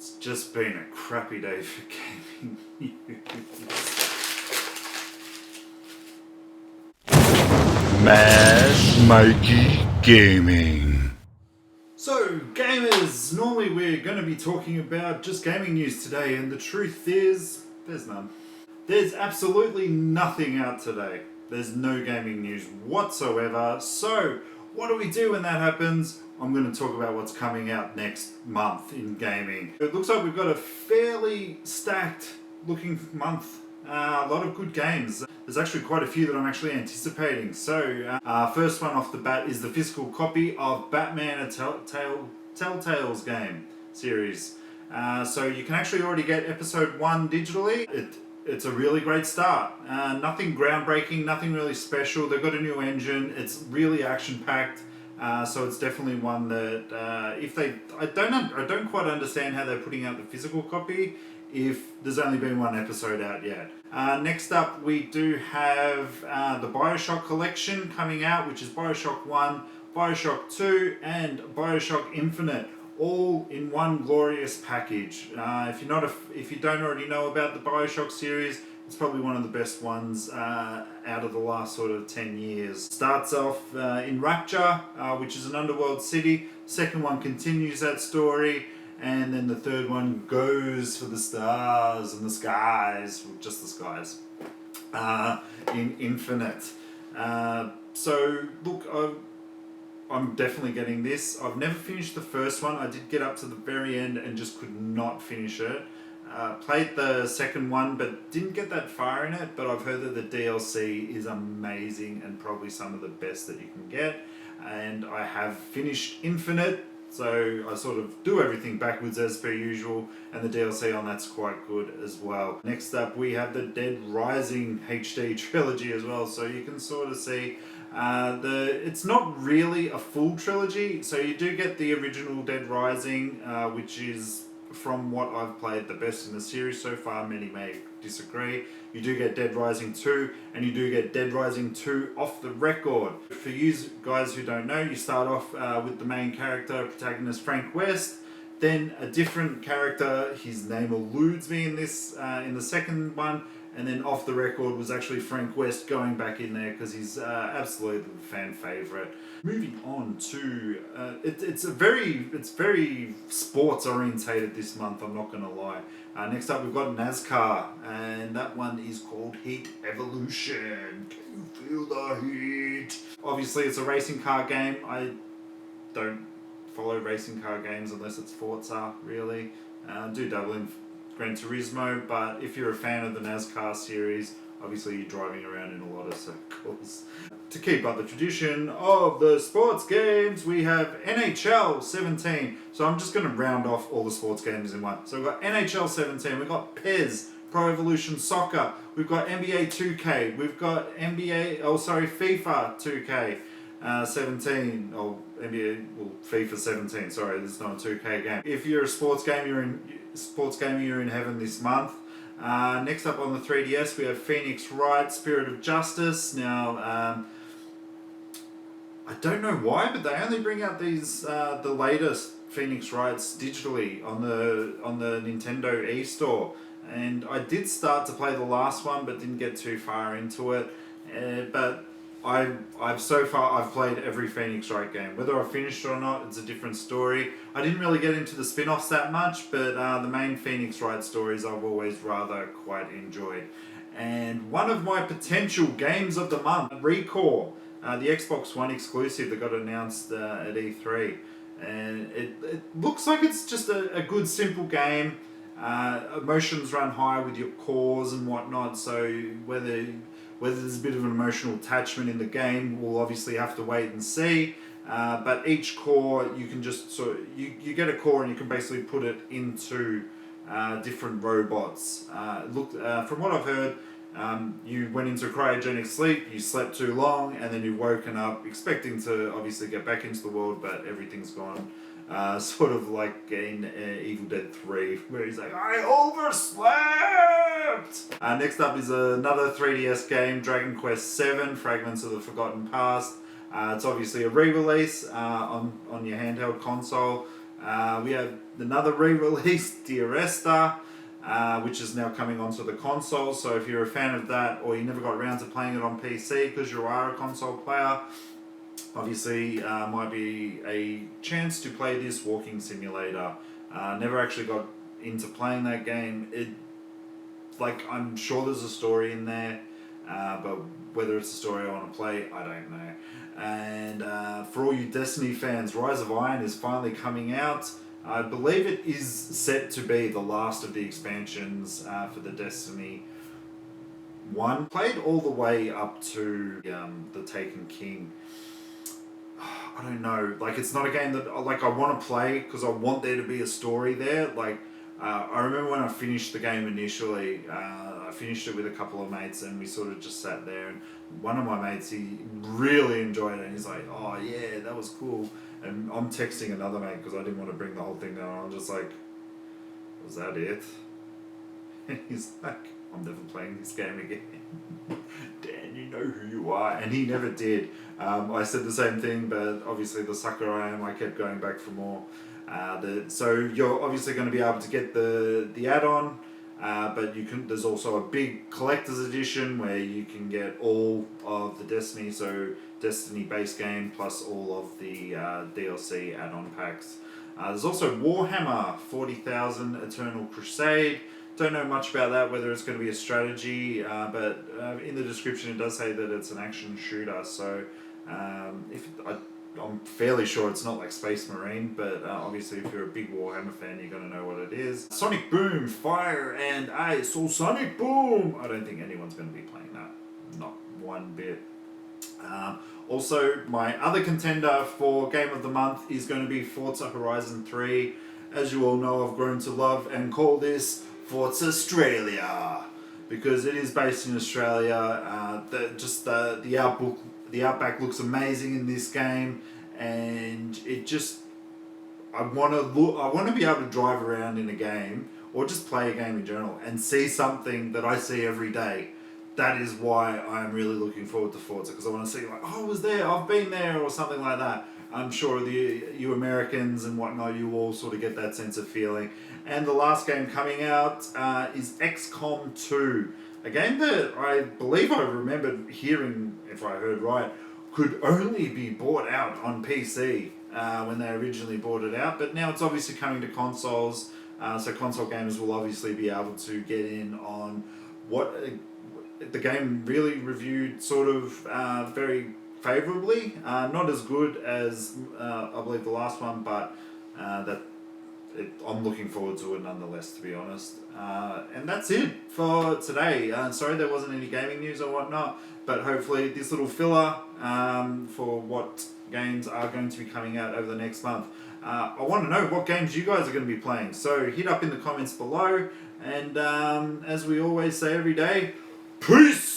It's just been a crappy day for gaming news. Mikeey Gaming. So, gamers, normally we're going to be talking about just gaming news today, and the truth is, there's none. There's absolutely nothing out today. There's no gaming news whatsoever. So, what do we do when that happens? I'm going to talk about what's coming out next month in gaming. It looks like we've got a fairly stacked looking month. A lot of good games. There's actually quite a few that I'm actually anticipating. So, first one off the bat is the physical copy of Batman, a Telltale's game series. So you can actually already get episode 1 digitally. It's a really great start. Nothing groundbreaking, nothing really special. They've got a new engine. It's really action-packed. So it's definitely one that I don't quite understand how they're putting out the physical copy if there's only been one episode out yet. Next up, we do have the Bioshock Collection coming out, which is Bioshock 1, Bioshock 2, and Bioshock Infinite, all in one glorious package. If you don't already know about the Bioshock series, it's probably one of the best ones out of the last sort of 10 years. Starts off in Rapture, which is an underworld city. Second one continues that story. And then the third one goes for the stars and the skies, just the skies, in Infinite. So, look, I'm definitely getting this. I've never finished the first one. I did get up to the very end and just could not finish it. Played the second one, but didn't get that far in it. But I've heard that the DLC is amazing and probably some of the best that you can get. And I have finished Infinite. So I sort of do everything backwards as per usual, and the DLC on that's quite good as well. Next up, we have the Dead Rising HD trilogy as well. So you can sort of see it's not really a full trilogy. So you do get the original Dead Rising, which is, from what I've played, the best in the series so far. Many may disagree. You do get Dead Rising 2, and you do get Dead Rising 2 Off the Record. For you guys who don't know, you start off with the main character, protagonist Frank West, then a different character, his name eludes me in this, in the second one, and then Off the Record was actually Frank West going back in there because he's absolutely the fan favourite. Moving on to it's very sports orientated this month. I'm not gonna lie. Next up, we've got NASCAR, and that one is called Heat Evolution. Can you feel the heat? Obviously, it's a racing car game. I don't follow racing car games unless it's Forza, really. Do dabble in Gran Turismo, but if you're a fan of the NASCAR series, obviously you're driving around in a lot of circles. To keep up the tradition of the sports games, we have NHL 17. So I'm just going to round off all the sports games in one. So we've got NHL 17, we've got PES, Pro Evolution Soccer, we've got NBA2K, we've got FIFA 2K 17, or FIFA 17, sorry, this is not a 2K game. If you're a sports gamer, you're in heaven this month. Next up on the 3DS, we have Phoenix Wright, Spirit of Justice. Now, I don't know why, but they only bring out these the latest Phoenix Wrights digitally on the Nintendo eStore. And I did start to play the last one, but didn't get too far into it. But I've so far played every Phoenix Wright game. Whether I finished it or not, it's a different story. I didn't really get into the spin-offs that much, but the main Phoenix Wright stories I've always rather quite enjoyed. And one of my potential games of the month, Recore, the Xbox One exclusive that got announced at E3. And it looks like it's just a good, simple game. Emotions run high with your cores and whatnot, so whether there's a bit of an emotional attachment in the game, we'll obviously have to wait and see. But each core, you can just you get a core and you can basically put it into different robots. From what I've heard, you went into cryogenic sleep, you slept too long, and then you've woken up expecting to obviously get back into the world, but everything's gone. Sort of like in Evil Dead 3, where he's like, I overslept! Next up is another 3DS game, Dragon Quest VII, Fragments of the Forgotten Past. It's obviously a re-release on your handheld console. We have another re-release, Dear Esther, which is now coming onto the console. So if you're a fan of that, or you never got around to playing it on PC because you are a console player, obviously might be a chance to play this walking simulator. Never actually got into playing that game. I'm sure there's a story in there, but whether it's a story I want to play, I don't know. And for all you Destiny fans, Rise of Iron is finally coming out. I believe it is set to be the last of the expansions for the Destiny 1. Played all the way up to the Taken King. I don't know. It's not a game that I want to play because I want there to be a story there. I remember when I finished the game initially, I finished it with a couple of mates and we sort of just sat there, and one of my mates, he really enjoyed it and he's like, oh yeah, that was cool. And I'm texting another mate because I didn't want to bring the whole thing down. I'm just like, was that it? And he's like, I'm never playing this game again. Dan, you know who you are. And he never did. I said the same thing, but obviously the sucker I am, I kept going back for more. So you're obviously going to be able to get the add-on, but there's also a big collector's edition where you can get all of the Destiny, so Destiny base game plus all of the DLC add-on packs. There's also Warhammer 40,000 Eternal Crusade. Don't know much about that, whether it's going to be a strategy, but in the description it does say that it's an action shooter, so I'm fairly sure it's not like Space Marine, but obviously if you're a big Warhammer fan, you're going to know what it is. Sonic Boom, Fire and Ice, or Sonic Boom! I don't think anyone's going to be playing that. Not one bit. Also, my other contender for Game of the Month is going to be Forza Horizon 3. As you all know, I've grown to love and call this Forza Australia, because it is based in Australia. The outback looks amazing in this game, and I want to be able to drive around in a game or just play a game in general and see something that I see every day. That is why I'm really looking forward to Forza, because I want to see I was there, I've been there, or something like that. I'm sure you Americans and whatnot, you all sort of get that sense of feeling. And the last game coming out is XCOM 2. A game that I believe I remembered hearing, if I heard right, could only be bought out on PC when they originally bought it out. But now it's obviously coming to consoles, so console gamers will obviously be able to get in on what the game really reviewed sort of very favourably. Not as good as I believe the last one, but I'm looking forward to it nonetheless, to be honest. And that's it for today. Sorry there wasn't any gaming news or whatnot, but hopefully this little filler for what games are going to be coming out over the next month. I want to know what games you guys are going to be playing, so hit up in the comments below, and as we always say every day, peace!